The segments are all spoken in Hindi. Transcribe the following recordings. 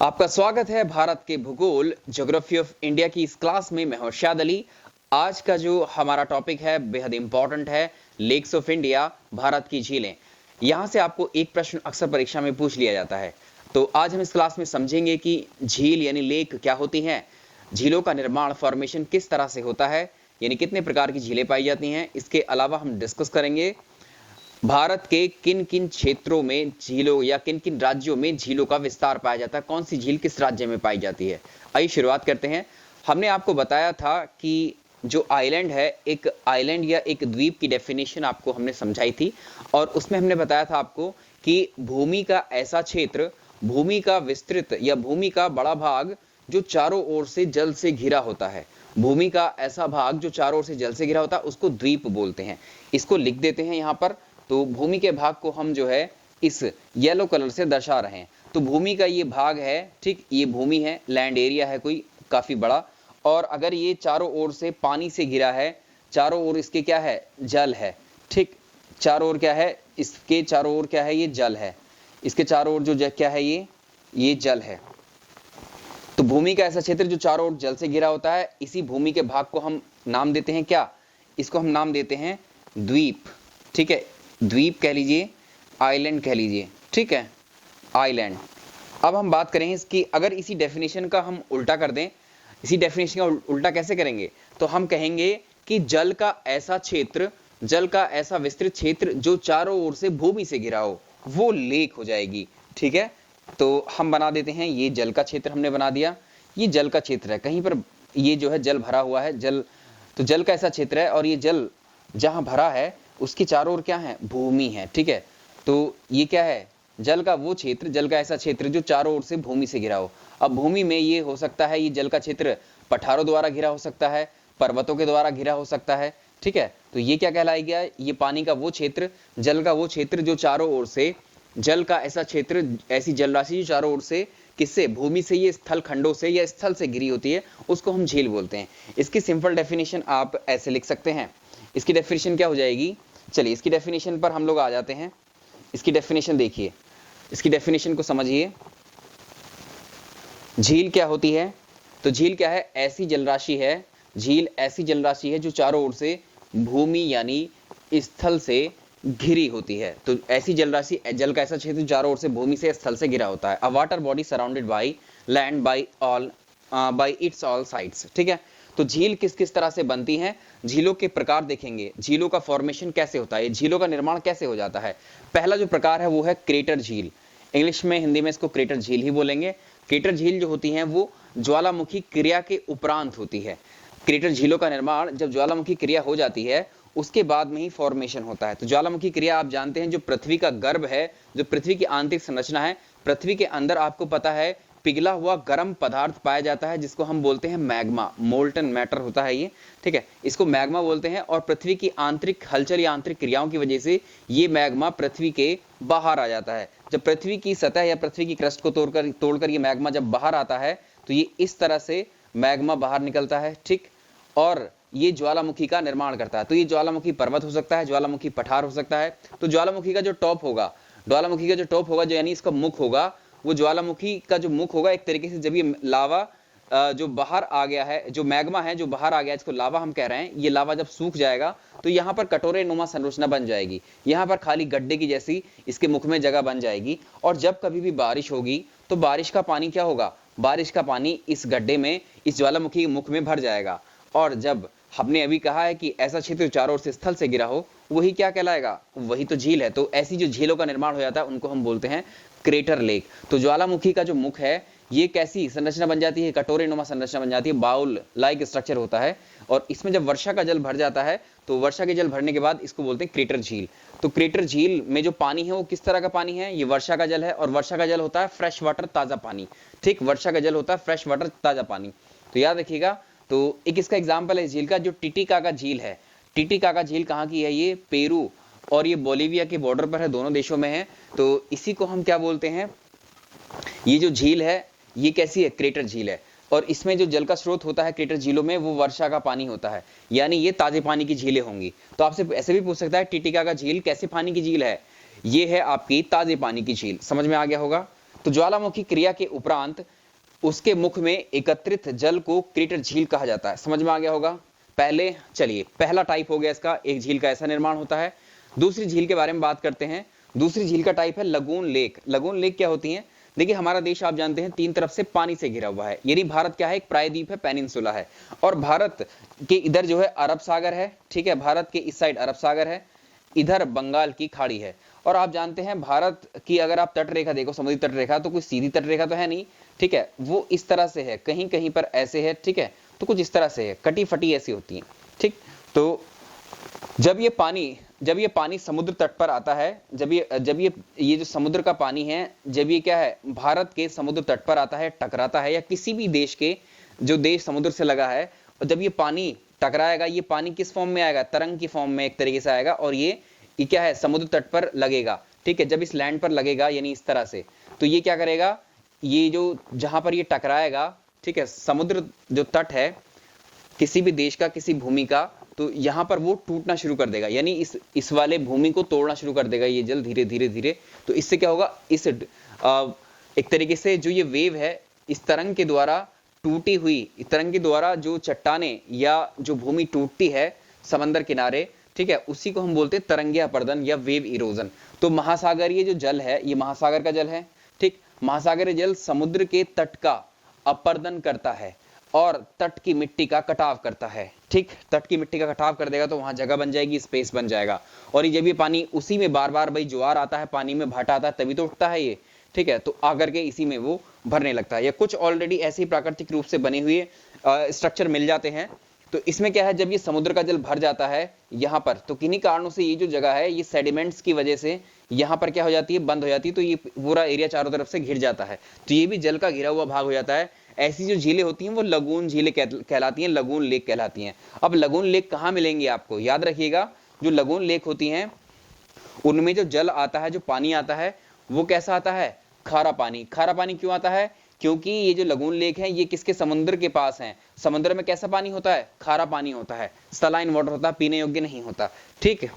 आपका स्वागत है भारत के भूगोल ज्योग्राफी ऑफ इंडिया की इस क्लास में। मैं हूं शाद अली। आज का जो हमारा टॉपिक है बेहद इंपॉर्टेंट है, लेक्स ऑफ इंडिया, भारत की झीलें। यहां से आपको एक प्रश्न अक्सर परीक्षा में पूछ लिया जाता है, तो आज हम इस क्लास में समझेंगे कि झील यानी लेक क्या होती हैं, झीलों का निर्माण फॉर्मेशन किस तरह से होता है, यानी कितने प्रकार की झीलें पाई जाती हैं। इसके अलावा हम डिस्कस करेंगे भारत के किन किन क्षेत्रों में झीलों या किन किन राज्यों में झीलों का विस्तार पाया जाता है, कौन सी झील किस राज्य में पाई जाती है। आइए शुरुआत करते हैं। हमने आपको बताया था कि जो आइलैंड है, एक आइलैंड या एक द्वीप की डेफिनेशन आपको हमने समझाई थी, और उसमें हमने बताया था आपको कि भूमि का ऐसा क्षेत्र, भूमि का विस्तृत या भूमि का बड़ा भाग जो चारों ओर से जल से घिरा होता है, भूमि का ऐसा भाग जो चारों ओर से जल से घिरा होता है उसको द्वीप बोलते हैं। इसको लिख देते हैं यहां पर। तो भूमि के भाग को हम जो है इस येलो कलर से दर्शा रहे हैं। तो भूमि का ये भाग है, ठीक, ये भूमि है, लैंड एरिया है कोई काफी बड़ा, और अगर ये चारों ओर से पानी से घिरा है, चारों ओर इसके क्या है, जल है, ठीक, चारों ओर क्या है, इसके चारों ओर क्या है, ये जल है, इसके चारों ओर जो क्या है, ये जल है। तो भूमि का ऐसा क्षेत्र जो चारों ओर जल से घिरा होता है, इसी भूमि के भाग को हम नाम देते हैं क्या, इसको हम नाम देते हैं द्वीप। ठीक है, द्वीप कह लीजिए, आइलैंड कह लीजिए, ठीक है, आइलैंड। अब हम बात करें इसकी, अगर इसी डेफिनेशन का हम उल्टा कर दें, इसी डेफिनेशन का उल्टा कैसे करेंगे, तो हम कहेंगे कि जल का ऐसा क्षेत्र, जल का ऐसा विस्तृत क्षेत्र जो चारों ओर से भूमि से घिरा हो, वो लेक हो जाएगी। ठीक है, तो हम बना देते हैं, ये जल का क्षेत्र हमने बना दिया, ये जल का क्षेत्र है, कहीं पर ये जो है जल भरा हुआ है, जल, तो जल का ऐसा क्षेत्र है, और ये जल जहां भरा है उसके चारों ओर क्या है, भूमि है। ठीक है, तो ये क्या है, जल का वो क्षेत्र, जल का ऐसा क्षेत्र जो चारों ओर से भूमि से घिरा हो। अब भूमि में ये हो सकता है, ये जल का क्षेत्र पठारों द्वारा घिरा हो सकता है, पर्वतों के द्वारा घिरा हो सकता है। ठीक है, तो ये क्या कहलाएगा, ये पानी का वो क्षेत्र, जल का वो क्षेत्र जो चारों ओर से, जल का ऐसा क्षेत्र, ऐसी जलराशि जो चारों ओर से किससे, भूमि से, ये स्थल खंडों से या स्थल से घिरी होती है, उसको हम झील बोलते हैं। इसकी सिंपल डेफिनेशन आप ऐसे लिख सकते हैं। इसकी डेफिनेशन क्या हो जाएगी, चलिए इसकी डेफिनेशन पर हम लोग आ जाते हैं। इसकी डेफिनेशन देखिए, इसकी डेफिनेशन को समझिए। झील क्या होती है, तो झील क्या है, ऐसी जलराशि है, झील ऐसी जलराशि है जो चारों ओर से भूमि यानी स्थल से घिरी होती है। तो ऐसी जलराशि, जल का ऐसा क्षेत्र चारों ओर से भूमि से, स्थल से घिरा होता है। अ water body surrounded by land bye it's all sides. ठीक है, तो झील किस किस तरह से बनती हैं, झीलों के प्रकार देखेंगे, झीलों का फॉर्मेशन कैसे होता है, झीलों का निर्माण कैसे हो जाता है। पहला जो प्रकार है वो है क्रेटर झील, इंग्लिश में, हिंदी में इसको क्रेटर झील ही बोलेंगे। क्रेटर झील जो होती हैं वो ज्वालामुखी क्रिया के उपरांत होती है। क्रेटर झीलों का निर्माण जब ज्वालामुखी क्रिया हो जाती है उसके बाद में ही फॉर्मेशन होता है। तो ज्वालामुखी क्रिया आप जानते हैं, जो पृथ्वी का गर्भ है, जो पृथ्वी की आंतरिक संरचना है, पृथ्वी के अंदर आपको पता है पिघला हुआ गर्म पदार्थ पाया जाता है जिसको हम बोलते हैं मैग्मा, मोल्टन मैटर होता है ये। ठीक है, इसको मैग्मा बोलते हैं, और पृथ्वी की आंतरिक हलचल या आंतरिक क्रियाओं की वजह से ये मैग्मा पृथ्वी के बाहर आ जाता है। जब पृथ्वी की सतह या पृथ्वी की क्रस्ट को तोड़कर ये मैग्मा जब बाहर आता है तो ये इस तरह से मैग्मा बाहर निकलता है। ठीक, और ये ज्वालामुखी का निर्माण करता है। तो ये ज्वालामुखी पर्वत हो सकता है, ज्वालामुखी पठार हो सकता है। तो ज्वालामुखी का जो टॉप होगा, ज्वालामुखी का जो टॉप होगा, जो यानी इसका मुख होगा, वो ज्वालामुखी का जो मुख होगा, एक तरीके से जब ये लावा जो बाहर आ गया है, जो मैग्मा है जो बाहर आ गया है, इसको लावा हम कह रहे हैं, ये लावा जब सूख जाएगा तो यहाँ पर कटोरे नुमा संरचना बन जाएगी, यहाँ पर खाली गड्ढे की जैसी इसके मुख में जगह बन जाएगी। और जब कभी भी बारिश होगी तो बारिश का पानी क्या होगा, बारिश का पानी इस गड्ढे में, इस ज्वालामुखी के मुख में भर जाएगा। और जब हमने अभी कहा है कि ऐसा क्षेत्र चारों ओर से स्थल से घिरा हो, वही क्या कहलाएगा, वही तो झील है। तो ऐसी जो झीलों का निर्माण हो जाता है उनको हम बोलते हैं क्रेटर लेक। तो ज्वालामुखी का जो मुख है ये कैसी संरचना बन जाती है, कटोरे नुमा संरचना बन जाती है, बाउल लाइक स्ट्रक्चर होता है। और इसमें जब वर्षा का जल भर जाता है तो वर्षा के जल भरने के बाद इसको बोलते हैं क्रेटर झील। तो क्रेटर झील में जो पानी है वो किस तरह का पानी है, ये वर्षा का जल है, और वर्षा का जल होता है फ्रेश वाटर, ताजा पानी। ठीक, वर्षा का जल होता है फ्रेश वाटर, ताजा पानी। तो याद रखिएगा। तो एक इसका एग्जाम्पल है झील का, जो टिटिकाका झील है। टिटिकाका झील कहाँ की है, ये पेरू और ये बोलीविया के बॉर्डर पर है, दोनों देशों में है। तो इसी को हम क्या बोलते हैं, ये जो झील है ये कैसी है, क्रेटर झील है। और इसमें जो जल का स्रोत होता है क्रेटर झीलों में वो वर्षा का पानी होता है, यानी ये ताजे पानी की झीलें होंगी। तो आपसे ऐसे भी पूछ सकता है टिटिकाका झील कैसे पानी की झील है, ये है आपकी ताजे पानी की झील। समझ में आ गया होगा। तो ज्वालामुखी क्रिया के उपरांत उसके मुख में एकत्रित जल को क्रेटर झील कहा जाता है। समझ में आ गया होगा। पहले चलिए पहला टाइप हो गया इसका, एक झील का ऐसा निर्माण होता है। दूसरी झील के बारे में बात करते हैं। दूसरी झील का टाइप है लगून लेक। लगून लेक क्या होती है? देखिए हमारा देश आप जानते हैं 3 तरफ से पानी से घिरा हुआ है, यानी भारत क्या है, एक प्रायद्वीप है, पेनिनसुला है। और भारत के इधर जो है अरब सागर है, ठीक है, भारत के इस साइड अरब सागर है, इधर बंगाल की खाड़ी है। और आप जानते हैं भारत की अगर आप तट रेखा देखो, समुद्री तट रेखा, तो कोई सीधी तट रेखा तो है नहीं, ठीक है, वो इस तरह से है, कहीं कहीं पर ऐसे है, ठीक है, तो कुछ इस तरह से है, कटी फटी ऐसी होती है, ठीक। तो जब ये पानी समुद्र तट पर आता है, जब ये जो समुद्र का पानी है, जब ये क्या है, भारत के समुद्र तट पर आता है, टकराता है, या किसी भी देश के जो देश समुद्र से लगा है, और जब ये पानी टकराएगा, ये पानी किस फॉर्म में आएगा, तरंग की फॉर्म में एक तरीके से आएगा, और ये क्या है, समुद्र तट पर लगेगा, ठीक है। जब इस लैंड पर लगेगा यानी इस तरह से, तो ये क्या करेगा, ये जो जहां पर ये टकराएगा, ठीक है, समुद्र जो तट है किसी भी देश का, किसी भूमि का, तो यहां पर वो टूटना शुरू कर देगा, यानी इस वाले भूमि को तोड़ना शुरू कर देगा ये जल धीरे धीरे धीरे। तो इससे क्या होगा, इस एक तरीके से जो ये वेव है, इस तरंग के द्वारा टूटी हुई, इस तरंग के द्वारा जो चट्टाने या जो भूमि टूटती है समंदर किनारे, ठीक है, उसी को हम बोलते हैं तरंगीय अपर्दन या वेव इरोजन। तो महासागरीय जो जल है, ये महासागर का जल है, ठीक। महासागरीय जल समुद्र के तट का अपर्दन करता है और तट की मिट्टी का कटाव करता है, ठीक। तट की मिट्टी का कटाव कर देगा तो वहां जगह बन जाएगी, स्पेस बन जाएगा, और जब ये पानी उसी में बार बार भाई ज्वार आता है, पानी में भाटा आता है, तभी तो उठता है ये, ठीक है, तो आकर के इसी में वो भरने लगता है। या कुछ ऑलरेडी ऐसे ही प्राकृतिक रूप से बने हुए स्ट्रक्चर मिल जाते हैं। तो इसमें क्या है, जब ये समुद्र का जल भर जाता है यहाँ पर, तो किन्हीं कारणों से ये जो जगह है, ये सेडिमेंट्स की वजह से यहाँ पर क्या हो जाती है, बंद हो जाती है, तो ये पूरा एरिया चारों तरफ से घिर जाता है, तो ये भी जल का घिरा हुआ भाग हो जाता है। ऐसी जो झीलें होती हैं वो लगून झीलें कहलाती हैं, लगून लेक कहलाती हैं। अब लगून लेक कहाँ मिलेंगे आपको, याद रखिएगा, जो लगून लेक होती हैं उनमें जो जल आता है, जो पानी आता है, वो कैसा आता है, खारा पानी। खारा पानी क्यों आता है, क्योंकि ये जो लगून लेक है ये किसके, समुद्र के पास है। समुद्र में कैसा पानी होता है, खारा पानी होता है, सलाइन वाटर होता है, पीने योग्य नहीं होता, ठीक है।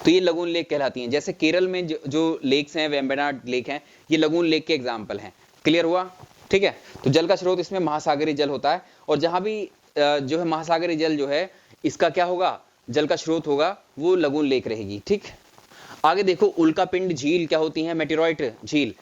तो ये लगून लेक कहलाती हैं। जैसे केरल में जो लेक्स हैं, वेम्बनाड लेक हैं, ये लगून लेक के एग्जाम्पल हैं। क्लियर हुआ, ठीक है। तो जल का स्रोत इसमें महासागरीय जल होता है, और जहां भी जो है महासागरीय जल जो है, इसका क्या होगा, जल का स्रोत होगा, वो लगून लेक रहेगी, ठीक। आगे देखो, उल्कापिंड झील क्या होती है, मेटेरॉइट झील।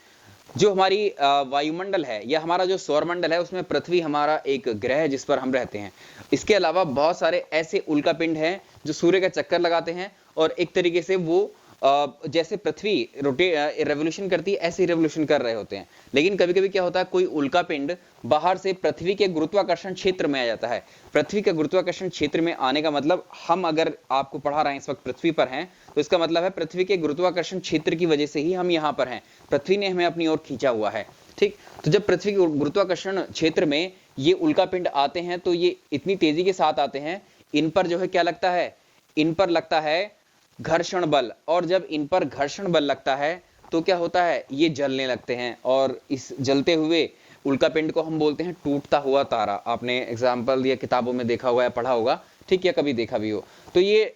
जो हमारी वायुमंडल है या हमारा जो सौरमंडल है, उसमें पृथ्वी हमारा एक ग्रह है जिस पर हम रहते हैं। इसके अलावा बहुत सारे ऐसे उल्कापिंड हैं जो सूर्य का चक्कर लगाते हैं, और एक तरीके से वो जैसे पृथ्वी रेवोल्यूशन करती है, ऐसे ही रेवोल्यूशन कर रहे होते हैं। लेकिन कभी कभी क्या होता है, कोई उल्कापिंड बाहर से पृथ्वी के गुरुत्वाकर्षण क्षेत्र में आ जाता है। पृथ्वी के गुरुत्वाकर्षण क्षेत्र में आने का मतलब, हम अगर आपको पढ़ा रहे हैं इस वक्त पृथ्वी पर हैं, तो इसका मतलब है पृथ्वी के गुरुत्वाकर्षण क्षेत्र की वजह से ही हम यहाँ पर हैं, पृथ्वी ने हमें अपनी ओर खींचा हुआ है, ठीक। तो जब पृथ्वी के गुरुत्वाकर्षण क्षेत्र में ये उल्कापिंड आते हैं, तो ये इतनी तेजी के साथ आते हैं, इन पर जो है क्या लगता है, इन पर लगता है घर्षण बल, और जब इन पर घर्षण बल लगता है तो क्या होता है, ये जलने लगते हैं, और इस जलते हुए उल्कापिंड को हम बोलते हैं टूटता हुआ तारा। आपने एग्जाम्पल या किताबों में देखा हुआ है, पढ़ा होगा, ठीक, या कभी देखा भी हो। तो ये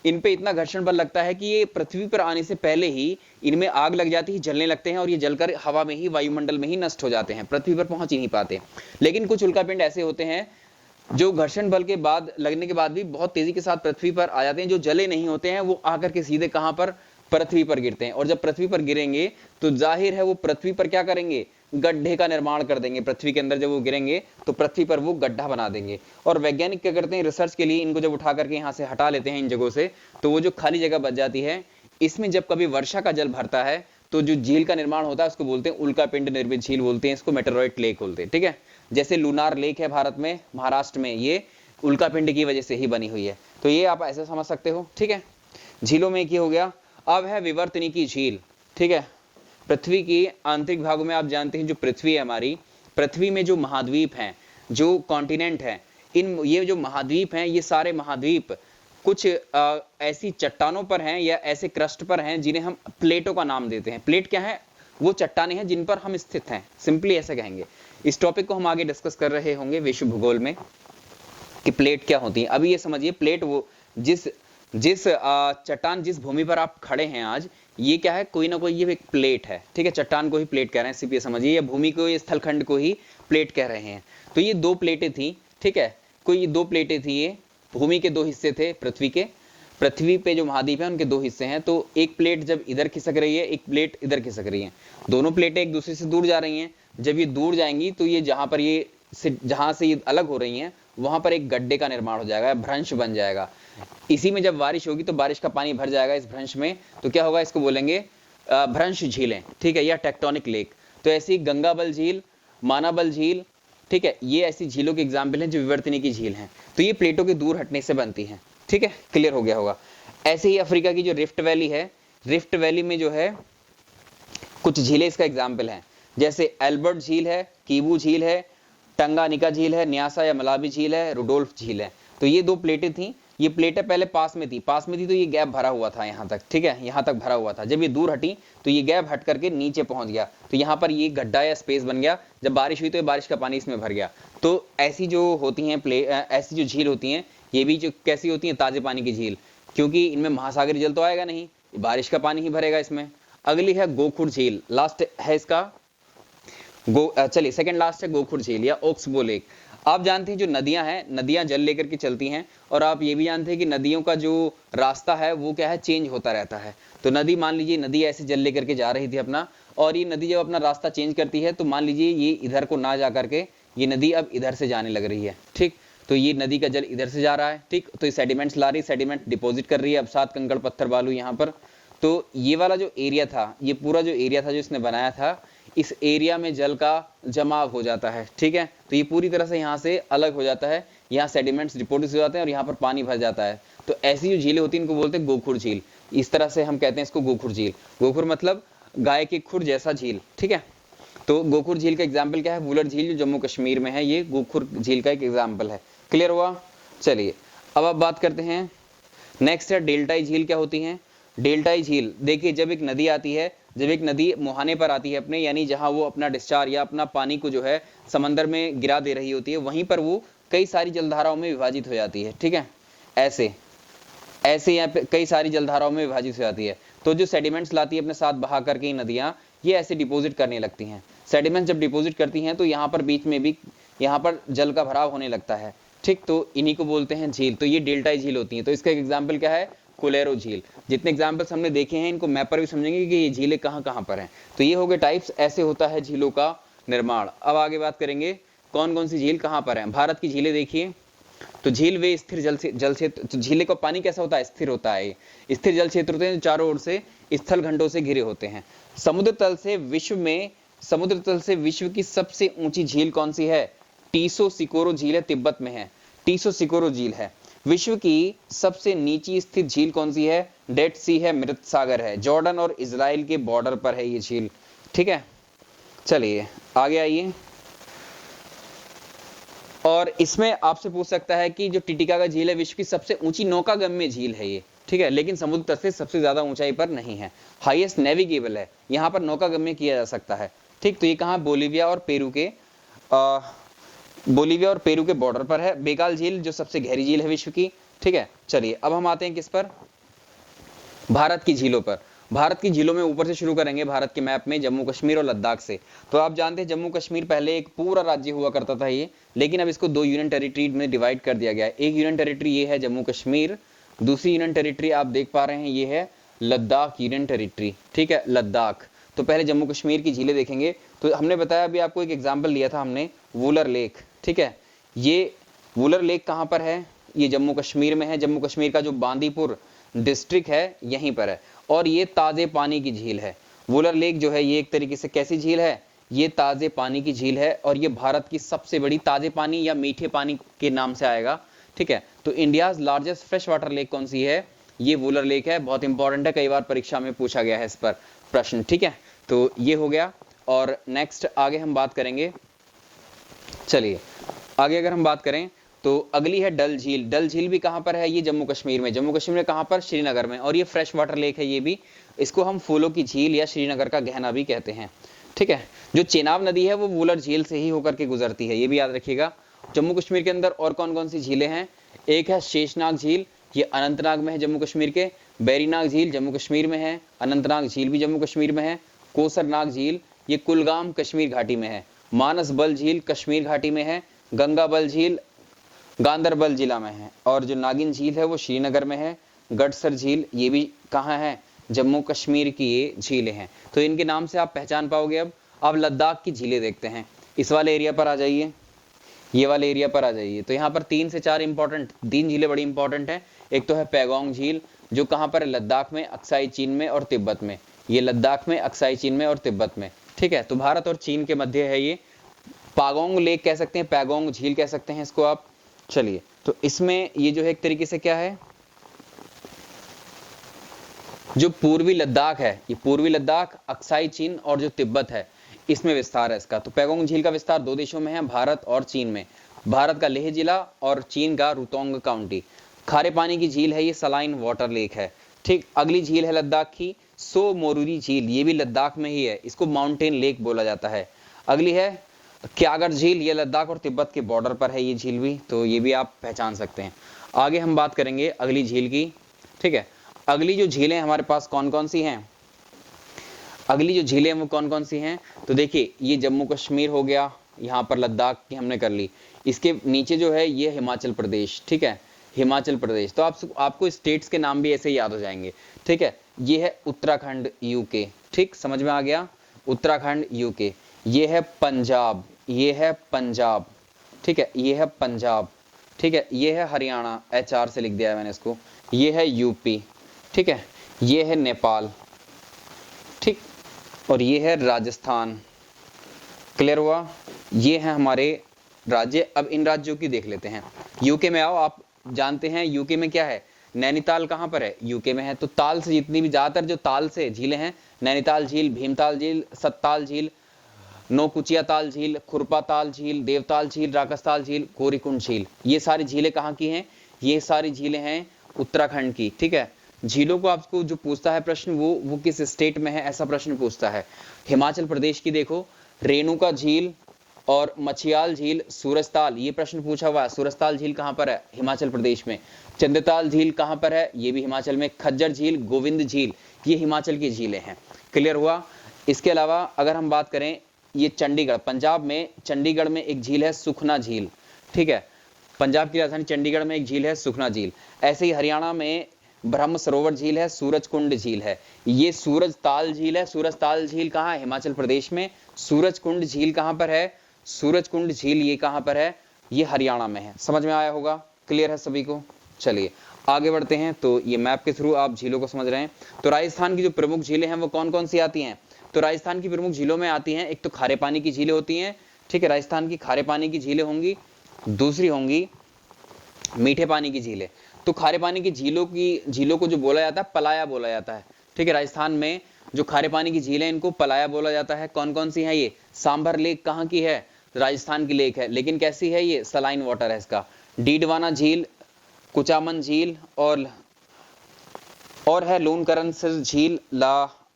इन पे इतना घर्षण बल लगता है कि ये पृथ्वी पर आने से पहले ही इनमें आग लग जाती है, जलने लगते हैं, और ये जलकर हवा में ही, वायुमंडल में ही नष्ट हो जाते हैं, पृथ्वी पर पहुंच ही नहीं पाते। लेकिन कुछ उल्कापिंड ऐसे होते हैं जो घर्षण बल के बाद, लगने के बाद भी बहुत तेजी के साथ पृथ्वी पर आ जाते हैं, जो जले नहीं होते हैं, वो आकर के सीधे कहां पर, पृथ्वी पर गिरते हैं। और जब पृथ्वी पर गिरेंगे तो जाहिर है वो पृथ्वी पर क्या करेंगे, गड्ढे का निर्माण कर देंगे। पृथ्वी के अंदर जब वो गिरेंगे तो पृथ्वी पर वो गड्ढा बना देंगे। और वैज्ञानिक क्या करते हैं, रिसर्च के लिए इनको जब उठा करके यहाँ से हटा लेते हैं इन जगहों से, तो वो जो खाली जगह बच जाती है, इसमें जब कभी वर्षा का जल भरता है तो जो झील का निर्माण होता है उसको बोलते हैं उल्कापिंड निर्मित झील बोलते हैं, इसको मेटेरॉइट लेक बोलते हैं, ठीक है। जैसे लूनार लेक है भारत में, महाराष्ट्र में, ये उल्कापिंड की वजह से ही बनी हुई है। तो ये आप ऐसे समझ सकते हो, ठीक है। झीलों में क्या हो गया। अब है विवर्तनी की झील, ठीक है। पृथ्वी की आंतरिक भागों में आप जानते हैं जो पृथ्वी है हमारी, पृथ्वी में जो महाद्वीप हैं, जो कॉन्टिनेंट हैं, ये जो महाद्वीप हैं, ये सारे महाद्वीप कुछ ऐसी चट्टानों पर हैं या ऐसे क्रस्ट पर हैं जिन्हें हम प्लेटों का नाम देते हैं। प्लेट क्या है, वो चट्टानें हैं जिन पर हम स्थित हैं, सिंपली ऐसे कहेंगे। इस टॉपिक को हम आगे डिस्कस कर रहे होंगे विश्व भूगोल में कि प्लेट क्या होती है। अभी ये समझिए, प्लेट वो जिस जिस चट्टान, जिस भूमि पर आप खड़े हैं आज, ये क्या है, कोई ना कोई ये एक प्लेट है, ठीक है। चट्टान को ही प्लेट कह रहे हैं, सिर्फ ये समझिए, या भूमि को, स्थल खंड को ही प्लेट कह रहे हैं। तो ये दो प्लेटें थी, ठीक है, कोई दो प्लेटें थी, ये भूमि के दो हिस्से थे, पृथ्वी के, पृथ्वी पे जो महाद्वीप है उनके दो हिस्से हैं। तो एक प्लेट जब इधर खिसक रही है, एक प्लेट इधर खिसक रही है, दोनों प्लेटें एक दूसरे से दूर जा रही हैं। जब ये दूर जाएंगी तो ये जहां से ये अलग हो रही हैं, वहां पर एक गड्ढे का निर्माण हो जाएगा, भ्रंश बन जाएगा। इसी में जब बारिश होगी तो बारिश का पानी भर जाएगा इस भ्रंश में, तो क्या होगा, इसको बोलेंगे भ्रंश झीलें, ठीक है, या टेक्टोनिक लेक। तो ऐसी गंगाबल झील, मानाबल झील, ठीक है, ये ऐसी झीलों के एग्जाम्पल हैं जो विवर्तनी की झील हैं। तो ये प्लेटों के दूर हटने से बनती हैं, ठीक है, क्लियर हो गया होगा। ऐसे ही अफ्रीका की जो रिफ्ट वैली है, रिफ्ट वैली में जो है कुछ झीलें इसका एग्जाम्पल हैं, जैसे एल्बर्ट झील है, कीबू झील है, टंगानिका झील है, न्यासा या मलावी झील है, रुडोल्फ झील है। तो ये दो प्लेटें थी, ये प्लेटें पहले पास में थी तो ये गैप भरा हुआ था यहाँ तक, ठीक है, यहाँ तक भरा हुआ था। जब ये दूर हटी तो ये गैप हट करके नीचे पहुंच गया, तो यहाँ पर ये गड्ढा या स्पेस बन गया। जब बारिश हुई तो ये बारिश का पानी इसमें भर गया। तो ऐसी जो होती हैं ऐसी जो झील होती हैं, ये भी जो कैसी होती हैं, ताजे पानी की झील, क्योंकि इनमें महासागरीय जल तो आएगा नहीं, बारिश का पानी ही भरेगा इसमें। अगली है गोखुर झील, लास्ट है इसका चलिए सेकंड लास्ट है गोखुर झील या ओक्सबो लेक। आप जानते हैं जो नदियां हैं, नदियां जल लेकर के चलती हैं, और आप ये भी जानते हैं कि नदियों का जो रास्ता है वो क्या है, चेंज होता रहता है। तो नदी, मान लीजिए नदी ऐसे जल लेकर के जा रही थी अपना, और ये नदी जब अपना रास्ता चेंज करती है तो मान लीजिए ये इधर को ना जा करके ये नदी अब इधर से जाने लग रही है, ठीक। तो ये नदी का जल इधर से जा रहा है, ठीक, तो ये सेडिमेंट्स ला रही है, सेडिमेंट डिपोजिट कर रही है अब साथ कंकड़ पत्थर बालू यहाँ पर। तो ये वाला जो एरिया था, ये पूरा जो एरिया था जो इसने बनाया था, इस एरिया में जल का जमाव हो जाता है, ठीक है। तो ये पूरी तरह से यहाँ से अलग हो जाता है, यहाँ सेडिमेंट्स डिपोजिट हो जाते हैं और यहाँ पर पानी भर जाता है। तो ऐसी जो झीलें होती हैं इनको बोलते हैं गोखुर झील। इस तरह से हम कहते हैं इसको गोखुर झील। गोखुर मतलब गाय के खुर जैसा झील, ठीक है। तो गोखुर झील का एग्जाम्पल क्या है, वुलर झील जो जम्मू कश्मीर में है, ये गोखुर झील का एक एग्जाम्पल है। क्लियर हुआ। चलिए अब आप बात करते हैं, नेक्स्ट है डेल्टाई झील। क्या होती है डेल्टाई झील? देखिए, जब एक नदी आती है, जब एक नदी मुहाने पर आती है अपने, यानी जहां वो अपना डिस्चार्ज या अपना पानी को जो है समंदर में गिरा दे रही होती है, वहीं पर वो कई सारी जलधाराओं में विभाजित हो जाती है, ठीक है। ऐसे ऐसे यहाँ पे कई सारी जलधाराओं में विभाजित हो जाती है। तो जो सेडिमेंट्स लाती है अपने साथ बहा करके नदियां, ये ऐसे डिपोजिट करने लगती हैं। सेडिमेंट्स जब डिपोजिट करती हैं तो यहाँ पर बीच में भी यहाँ पर जल का भराव होने लगता है, ठीक। तो इन्हीं को बोलते हैं झील। तो ये डेल्टाई झील होती है। तो इसका एक एग्जाम्पल क्या है, कोलेरो झील। जितने एग्जाम्पल्स हमने देखे हैं इनको मैप पर भी समझेंगे कि ये झीलें कहाँ कहाँ पर हैं। तो ये हो गए टाइप्स, ऐसे होता है झीलों का निर्माण। अब आगे बात करेंगे कौन कौन सी झील कहाँ पर है। भारत की झीलें देखिए, तो झील वे स्थिर जल क्षेत्र, तो झीलें का पानी कैसा होता है, स्थिर होता है। स्थिर जल क्षेत्र होते हैं, चारों ओर से स्थल खंडों से घिरे होते हैं। समुद्र तल से विश्व की सबसे ऊंची झील कौन सी है? टीसो सिकोरो झील है, तिब्बत में है, टीसो सिकोरो झील है। विश्व की सबसे नीची स्थित झील कौन सी है? डेड सी है, मृत सागर है, जॉर्डन और इजराइल के बॉर्डर पर है ये झील, ठीक है। चलिए आगे आइए, और इसमें आपसे पूछ सकता है कि जो टिटिकाका झील है विश्व की सबसे ऊंची नौकागम्य झील है ये, ठीक है, लेकिन समुद्र तट से सबसे ज्यादा ऊंचाई पर नहीं है। हाईएस्ट नेविगेबल है, यहाँ पर नौकागम्य किया जा सकता है, ठीक। तो ये कहाँ, बोलीविया और पेरू के बॉर्डर पर है। बेकाल झील जो सबसे गहरी झील है विश्व की, ठीक है। चलिए अब हम आते हैं किस पर, भारत की झीलों पर। भारत की झीलों में ऊपर से शुरू करेंगे, भारत के मैप में जम्मू कश्मीर और लद्दाख से। तो आप जानते हैं जम्मू कश्मीर पहले एक पूरा राज्य हुआ करता था ये, लेकिन अब इसको दो यूनियन टेरिटरी में डिवाइड कर दिया गया है। एक यूनियन टेरिटरी ये है जम्मू कश्मीर, दूसरी यूनियन टेरिटरी आप देख पा रहे हैं ये है लद्दाख यूनियन टेरिटरी, ठीक है, लद्दाख। तो पहले जम्मू कश्मीर की झीलें देखेंगे। तो हमने बताया, अभी आपको एक एग्जाम्पल लिया था हमने, वुलर लेक, ठीक है। ये वुलर लेक कहाँ पर है? ये जम्मू कश्मीर में है। जम्मू कश्मीर का जो बांदीपुर डिस्ट्रिक्ट है यहीं पर है, और ये ताजे पानी की झील है। वुलर लेक जो है ये एक तरीके से कैसी झील है, ये ताजे पानी की झील है, और ये भारत की सबसे बड़ी ताजे पानी या मीठे पानी के नाम से आएगा, ठीक है। तो India's largest fresh water lake कौन सी है? ये वुलर लेक है। बहुत इंपॉर्टेंट है, कई बार परीक्षा में पूछा गया है इस पर प्रश्न, ठीक है। तो ये हो गया, और नेक्स्ट आगे हम बात करेंगे। चलिए आगे अगर हम बात करें तो अगली है डल झील। डल झील भी कहां पर है? ये जम्मू कश्मीर में। जम्मू कश्मीर में कहां पर? श्रीनगर में। और ये फ्रेश वाटर लेक है ये भी। इसको हम फूलों की झील या श्रीनगर का गहना भी कहते हैं, ठीक है। जो चेनाब नदी है वो वुलर झील से ही होकर के गुजरती है, ये भी याद रखिएगा। जम्मू कश्मीर के अंदर और कौन कौन सी झीलें हैं? एक है शेषनाग झील, ये अनंतनाग में है जम्मू कश्मीर के। बैरीनाग झील जम्मू कश्मीर में है, अनंतनाग झील भी जम्मू कश्मीर में है। कोसरनाग झील ये कुलगाम कश्मीर घाटी में है। मानस बल झील कश्मीर घाटी में है। गंगा बल झील गांदरबल जिला में है। और जो नागिन झील है वो श्रीनगर में है। गडसर झील ये भी कहाँ है, जम्मू कश्मीर की ये झीलें हैं। तो इनके नाम से आप पहचान पाओगे। अब लद्दाख की झीलें देखते हैं। इस वाले एरिया पर आ जाइए, ये वाले एरिया पर आ जाइए। तो यहाँ पर 3 से 4 इंपॉर्टेंट 3 झीलें बड़ी इंपॉर्टेंट है। एक तो है पैगोंग झील जो कहाँ पर है, लद्दाख में, अक्साई चीन में और तिब्बत में। ये लद्दाख में, अक्साई चीन में और तिब्बत में, ठीक है। तो भारत और चीन के मध्य है ये। पागोंग लेक कह सकते हैं, पैगोंग झील कह सकते हैं इसको आप। चलिए, तो इसमें ये जो है एक तरीके से क्या है, जो पूर्वी लद्दाख है, ये पूर्वी लद्दाख, अक्साई चीन और जो तिब्बत है, इसमें विस्तार है इसका। तो पैगोंग झील का विस्तार 2 देशों में है, भारत और चीन में। भारत का लेह जिला और चीन का रुतोंग काउंटी। खारे पानी की झील है ये, सलाइन वाटर लेक है, ठीक। अगली झील है लद्दाख की सो मोरुरी झील, ये भी लद्दाख में ही है, इसको माउंटेन लेक बोला जाता है। अगली है क्यागर झील, ये लद्दाख और तिब्बत के बॉर्डर पर है ये झील भी, तो ये भी आप पहचान सकते हैं। आगे हम बात करेंगे अगली झील की, ठीक है। अगली जो झीलें हमारे पास कौन कौन सी हैं, अगली जो झीलें वो कौन कौन सी हैं, तो देखिए ये जम्मू कश्मीर हो गया, यहाँ पर लद्दाख की हमने कर ली। इसके नीचे जो है ये हिमाचल प्रदेश, ठीक है, हिमाचल प्रदेश। तो आपको स्टेट्स के नाम भी ऐसे याद हो जाएंगे, ठीक है। ये है उत्तराखंड यूके, ठीक, समझ में आ गया, उत्तराखंड यूके। ये है पंजाब, ये है पंजाब, ठीक है, ये है पंजाब, ठीक है। ये है हरियाणा, HR से लिख दिया है मैंने इसको। ये है यूपी, ठीक है। ये है नेपाल, ठीक, और ये है राजस्थान। क्लियर हुआ, ये है हमारे राज्य। अब इन राज्यों की देख लेते हैं। यूके में आओ, आप जानते हैं यूके में क्या है, नैनीताल कहां पर है, यूके में है। तो ताल से जितनी भी ज्यादातर जो ताल से झीलें हैं, नैनीताल झील, भीमताल झील, सत्ताल झील, नौकुचिया ताल झील, खुरपा ताल झील, देवताल झील, राकसताल झील, गौरीकुंड झील, ये सारी झीलें कहाँ की हैं, ये सारी झीलें हैं उत्तराखंड की, ठीक है। झीलों को आपको जो पूछता है प्रश्न, वो किस स्टेट में है, ऐसा प्रश्न पूछता है। हिमाचल प्रदेश की देखो, रेणुका झील और मछियाल झील, सूरजताल, ये प्रश्न पूछा हुआ है। सूरजताल झील कहाँ पर है, हिमाचल प्रदेश में। चंद्रताल झील कहाँ पर है, ये भी हिमाचल में। खज्जर झील, गोविंद झील, ये हिमाचल की झीलें हैं। क्लियर हुआ। इसके अलावा अगर हम बात करें, ये चंडीगढ़, पंजाब में चंडीगढ़ में एक झील है सुखना झील, ठीक है। पंजाब की राजधानी चंडीगढ़ में एक झील है सुखना झील। ऐसे ही हरियाणा में ब्रह्म सरोवर झील है, सूरजकुंड झील है। ये सूरजताल झील है। सूरजताल झील कहाँ है, हिमाचल प्रदेश में। सूरजकुंड झील कहाँ पर है, सूरजकुंड झील ये कहाँ पर है, ये हरियाणा में है। समझ में आया होगा, क्लियर है सभी को। चलिए आगे बढ़ते हैं। तो ये मैप के थ्रू आप झीलों को समझ रहे हैं। तो राजस्थान की जो प्रमुख झीलें हैं वो कौन कौन सी आती हैं, तो राजस्थान की प्रमुख झीलों में आती हैं, एक तो खारे पानी की झीलें होती हैं, ठीक है, राजस्थान की खारे पानी की झीलें होंगी। दूसरी होंगी मीठे पानी की झीलें। तो खारे पानी की झीलों को जो बोला जाता है, पलाया बोला जाता है, ठीक है। राजस्थान में जो खारे पानी की झीलें, इनको पलाया बोला जाता है। कौन कौन सी हैं ये, सांभर लेक कहाँ की है, राजस्थान की लेक है, लेकिन कैसी है ये, सलाइन वाटर है इसका। डीडवाना झील, कुचामन झील और है लूनकरण झील,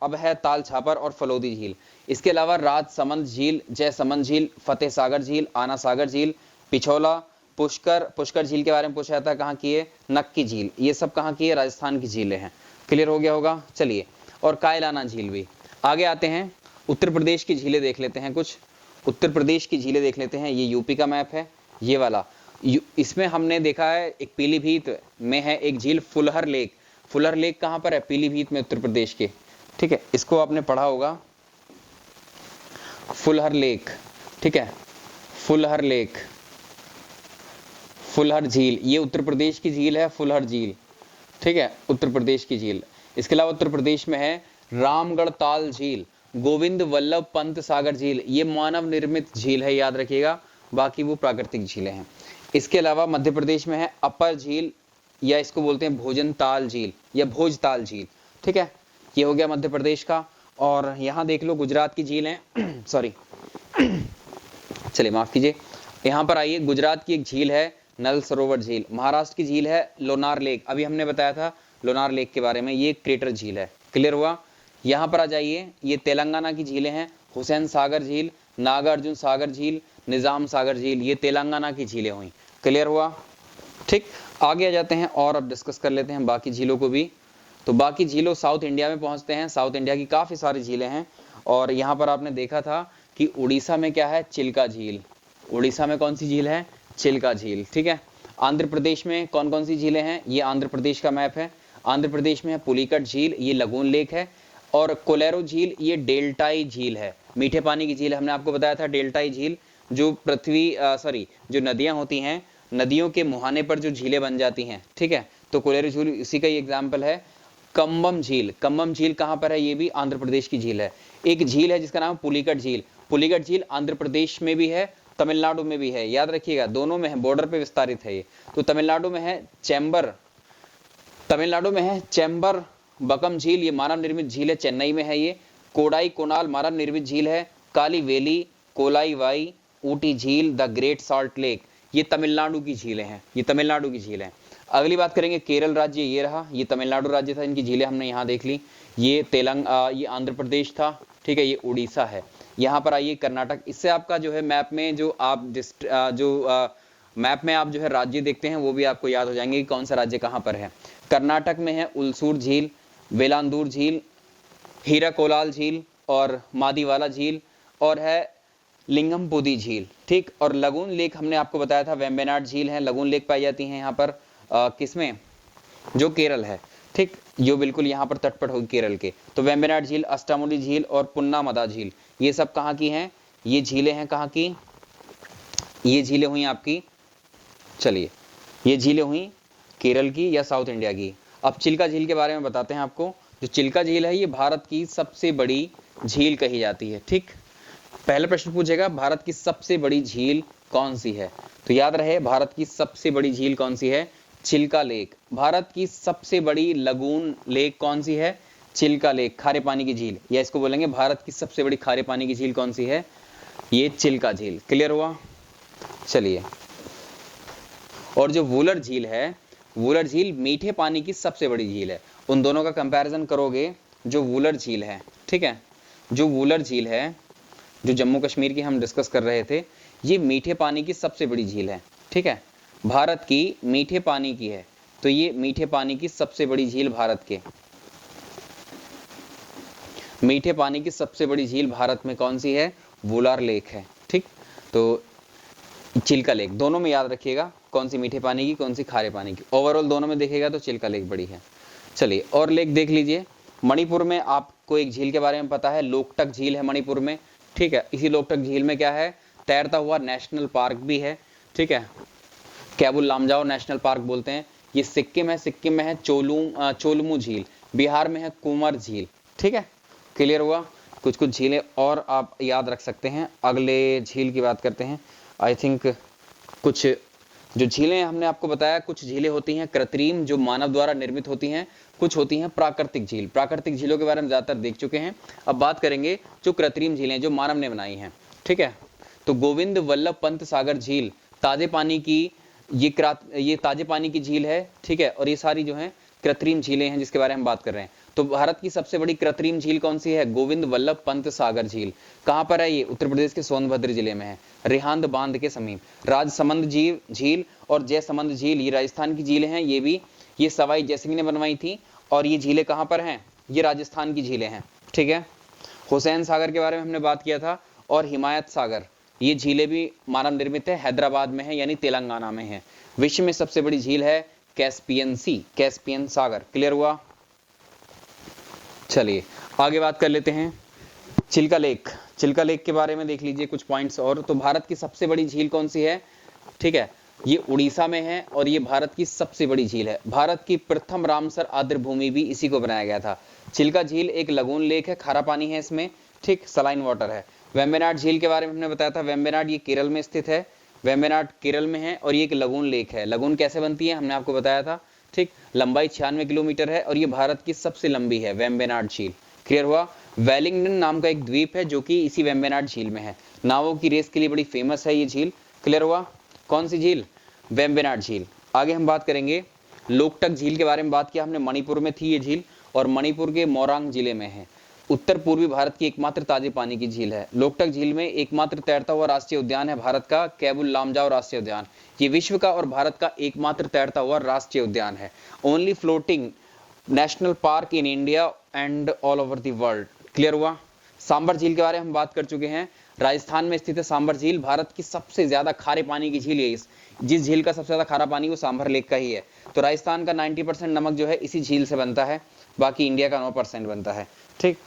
अब है ताल छापर और फलोदी झील। इसके अलावा राजसमंद झील, जयसमंद झील, फतेह सागर झील, आना सागर झील, पिछोला, पुष्कर झील के बारे में पूछा जाता है, कहाँ की है, नक्की झील, ये सब कहाँ की है, राजस्थान की झीलें हैं। क्लियर हो गया होगा। चलिए, और कायलाना झील भी। आगे आते हैं, उत्तर प्रदेश की झीलें देख लेते हैं कुछ। उत्तर प्रदेश की झीलें देख लेते हैं। ये यूपी का मैप है, ये वाला। इसमें हमने देखा है एक पीलीभीत में है एक झील फुलहर लेक। फुलहर लेक कहाँ पर है, पीलीभीत में, उत्तर प्रदेश के, ठीक है। इसको आपने पढ़ा होगा, फुलहर लेक, ठीक है, फुलहर लेक, फुलहर झील, ये उत्तर प्रदेश की झील है, फुलहर झील, ठीक है, उत्तर प्रदेश की झील। इसके अलावा उत्तर प्रदेश में है रामगढ़ ताल झील, गोविंद वल्लभ पंत सागर झील, ये मानव निर्मित झील है, याद रखिएगा, बाकी वो प्राकृतिक झीलें हैं। इसके अलावा मध्य प्रदेश में है अपर झील, या इसको बोलते हैं भोजन ताल झील या भोजताल झील, ठीक है, ये हो गया मध्य प्रदेश का। और यहाँ देख लो गुजरात की झील है सॉरी चलिए माफ कीजिए, यहाँ पर आइए, गुजरात की एक झील है नल सरोवर झील। महाराष्ट्र की झील है लोनार लेक, अभी हमने बताया था लोनार लेक के बारे में, ये क्रेटर झील है। क्लियर हुआ। यहाँ पर आ जाइए, ये तेलंगाना की झीलें हैं, हुसैन सागर झील, नागार्जुन सागर झील, निजाम सागर झील, ये तेलंगाना की झीलें हुई। क्लियर हुआ, ठीक। आगे आ जाते हैं और अब डिस्कस कर लेते हैं बाकी झीलों को भी। तो बाकी झीलों साउथ इंडिया में पहुंचते हैं। साउथ इंडिया की काफी सारी झीलें हैं और यहाँ पर आपने देखा था कि उड़ीसा में क्या है, चिल्का झील। उड़ीसा में कौन सी झील है, चिल्का झील, ठीक है। आंध्र प्रदेश में कौन कौन सी झीलें हैं, ये आंध्र प्रदेश का मैप है। आंध्र प्रदेश में है पुलिकट झील, ये लगून लेक है। और कोलेरो झील ये डेल्टाई झील है, मीठे पानी की झील। हमने आपको बताया था डेल्टाई झील जो जो नदियां होती हैं, नदियों के मुहाने पर जो झीलें बन जाती हैं, ठीक है। तो कोलेरो झील इसी का ही एग्जाम्पल है। कंबम झील, कंबम झील कहां पर है, ये भी आंध्र प्रदेश की झील है। एक झील है जिसका नाम पुलिकट झील। पुलिकट झील आंध्र प्रदेश में भी है, तमिलनाडु में भी है, याद रखिएगा दोनों में है, बॉर्डर पे विस्तारित है ये। तो तमिलनाडु में है चैम्बर बकम झील, ये मानव निर्मित झील है, चेन्नई में है ये। कोडाई कोनाल मानव निर्मित झील है। काली वेली, कोलाई वाई, ऊटी झील, द ग्रेट सॉल्ट लेक, ये तमिलनाडु की झीलें हैं, ये तमिलनाडु की झील है। अगली बात करेंगे केरल राज्य, ये रहा, ये तमिलनाडु राज्य था, इनकी झीलें हमने यहाँ देख ली। ये ये आंध्र प्रदेश था, ठीक है। ये उड़ीसा है। यहाँ पर आइए कर्नाटक। इससे आपका जो है मैप में आप जो है राज्य देखते हैं वो भी आपको याद हो जाएंगे कि कौन सा राज्य कहाँ पर है। कर्नाटक में है उलसूर झील, वेलांदूर झील, हीराकोलाल झील और मादीवाला झील, और है लिंगमपुदी झील, ठीक। और लगून लेक हमने आपको बताया था, वेम्बनाड झील है, लगून लेक पाई जाती है यहाँ पर किसमें, जो केरल है, ठीक, जो बिल्कुल यहाँ पर तट पर होगी केरल के। तो वेम्बनाड झील, अष्टामुडी झील और पुन्नामदा झील, ये सब कहाँ की हैं, ये झीलें हैं कहाँ की, ये झीलें हुई आपकी, चलिए ये झीलें हुई केरल की या साउथ इंडिया की। अब चिल्का झील के बारे में बताते हैं आपको। जो चिल्का झील है ये भारत की सबसे बड़ी झील कही जाती है, ठीक। पहला प्रश्न पूछेगा भारत की सबसे बड़ी झील कौन सी है, तो याद रहे भारत की सबसे बड़ी झील कौन सी है, चिल्का लेक। भारत की सबसे बड़ी लगून लेक कौन सी है, चिल्का लेक, खारे पानी की झील, या इसको बोलेंगे भारत की सबसे बड़ी खारे पानी की झील कौन सी है, ये चिल्का झील। क्लियर हुआ, चलिए। और जो वुलर झील है, वुलर झील मीठे पानी की सबसे बड़ी झील है। उन दोनों का कंपैरिजन करोगे, जो वुलर झील है, ठीक है, जो वुलर झील है जो जम्मू कश्मीर की हम डिस्कस कर रहे थे, ये मीठे पानी की सबसे बड़ी झील है, ठीक है, भारत की मीठे पानी की है। तो ये मीठे पानी की सबसे बड़ी झील भारत के, मीठे पानी की सबसे बड़ी झील भारत में कौन सी है, वुलर लेक है, ठीक। तो चिल्का लेक, दोनों में याद रखिएगा कौन सी मीठे पानी की, कौन सी खारे पानी की। ओवरऑल दोनों में देखेगा तो चिल्का लेक बड़ी है। चलिए और लेक देख लीजिए। मणिपुर में आपको एक झील के बारे में पता है, लोकटक झील है मणिपुर में, ठीक है। इसी लोकटक झील में क्या है, तैरता हुआ नेशनल पार्क भी है, ठीक है, कैबुल लामजाओ नेशनल पार्क बोलते हैं। ये सिक्किम है, सिक्किम में है चोलमू झील, बिहार में है कुंवर झील, ठीक है। क्लियर हुआ, कुछ कुछ झीलें और आप याद रख सकते हैं। अगले झील की बात करते हैं। आई थिंक कुछ जो झीलें हमने आपको बताया, कुछ झीलें होती हैं कृत्रिम जो मानव द्वारा निर्मित होती हैं, कुछ होती हैं प्राकृतिक झील। प्राकृतिक झीलों के बारे में ज्यादातर देख चुके हैं, अब बात करेंगे जो कृत्रिम झीलें जो मानव ने बनाई हैं, ठीक है। तो गोविंद वल्लभ पंत सागर झील ताजे पानी की, ये ताजे पानी की झील है, ठीक है। और ये सारी जो है कृत्रिम झीलें हैं जिसके बारे में बात कर रहे हैं। तो भारत की सबसे बड़ी कृत्रिम झील कौन सी है, गोविंद वल्लभ पंत सागर झील। कहां पर है ये, उत्तर प्रदेश के सोनभद्र जिले में है, रिहांद बांध के समीप। राजसमंद झील और जयसमंद झील ये राजस्थान की झीलें हैं, ये सवाई जयसिंह ने बनवाई थी। और ये झीलें कहां पर हैं, ये राजस्थान की झीलें हैं, ठीक है। हुसैन सागर के बारे में हमने बात किया था, और हिमायत सागर, ये झीलें भी मानव निर्मित है, हैदराबाद में है यानी तेलंगाना में है। विश्व में सबसे बड़ी झील है कैस्पियन सी, कैस्पियन सागर। क्लियर हुआ, चलिए आगे बात कर लेते हैं। चिल्का लेक, चिल्का लेक के बारे में देख लीजिए कुछ पॉइंट्स और। तो भारत की सबसे बड़ी झील कौन सी है, ठीक है, ये उड़ीसा में है और ये भारत की सबसे बड़ी झील है। भारत की प्रथम रामसर आर्द्रभूमि भी इसी को बनाया गया था। चिल्का झील एक लगून लेक है, खारा पानी है इसमें, ठीक, सलाइन वाटर है। वेम्बनाड झील के बारे में हमने बताया था, वेम्बनाड ये केरल में स्थित है, वेम्बनाड केरल में है और ये एक लगून लेक है। लगून कैसे बनती है हमने आपको बताया था, ठीक। लंबाई 96 किलोमीटर है और ये भारत की सबसे लंबी है वेम्बनाड झील। क्लियर हुआ। वेलिंगटन नाम का एक द्वीप है जो कि इसी वेम्बनाड झील में है। नावों की रेस के लिए बड़ी फेमस है ये झील। क्लियर हुआ, कौन सी झील, वेम्बनाड झील। आगे हम बात करेंगे लोकटक झील के बारे में। बात किया हमने, मणिपुर में थी ये झील और मणिपुर के मोरांग जिले में है। उत्तर पूर्वी भारत की एकमात्र ताजे पानी की झील है। लोकटक झील में एकमात्र तैरता हुआ राष्ट्रीय उद्यान है भारत का केबुल लामजाओ राष्ट्रीय उद्यान। ये विश्व का और भारत का एकमात्र तैरता हुआ राष्ट्रीय उद्यान है। Only floating national park in India and all over the world. Clear हुआ। सांबर झील के बारे में हम बात कर चुके हैं। राजस्थान में स्थित है सांबर झील। भारत की सबसे ज्यादा खारे पानी की झील है। जिस झील का सबसे ज्यादा खारा पानी वो सांबर लेक का ही है। तो राजस्थान का 90% नमक जो है इसी झील से बनता है, बाकी इंडिया का 9% बनता है। ठीक,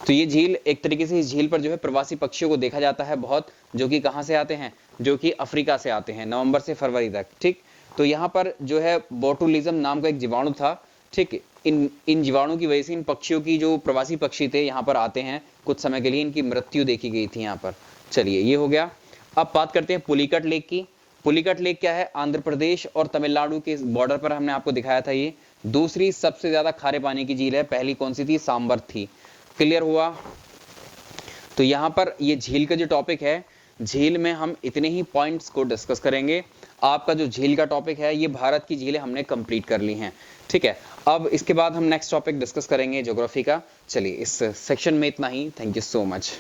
तो ये झील एक तरीके से, इस झील पर जो है प्रवासी पक्षियों को देखा जाता है बहुत, जो कि कहां से आते हैं, जो कि अफ्रीका से आते हैं, नवंबर से फरवरी तक। ठीक, तो यहाँ पर जो है बोटुलिज्म नाम का एक जीवाणु था। ठीक, इन जीवाणु की वजह से इन पक्षियों की, जो प्रवासी पक्षी थे यहाँ पर आते हैं कुछ समय के लिए, इनकी मृत्यु देखी गई थी यहाँ पर। चलिए, ये हो गया। अब बात करते हैं पुलिकट लेक की। पुलिकट लेक क्या है, आंध्र प्रदेश और तमिलनाडु के बॉर्डर पर हमने आपको दिखाया था। ये दूसरी सबसे ज्यादा खारे पानी की झील है। पहली कौन सी थी, सांबर थी। क्लियर हुआ। तो यहां पर ये झील का जो टॉपिक है, झील में हम इतने ही पॉइंट्स को डिस्कस करेंगे। आपका जो झील का टॉपिक है, ये भारत की झीलें हमने कंप्लीट कर ली हैं। ठीक है, अब इसके बाद हम नेक्स्ट टॉपिक डिस्कस करेंगे ज्योग्राफी का। चलिए, इस सेक्शन में इतना ही। Thank you so much.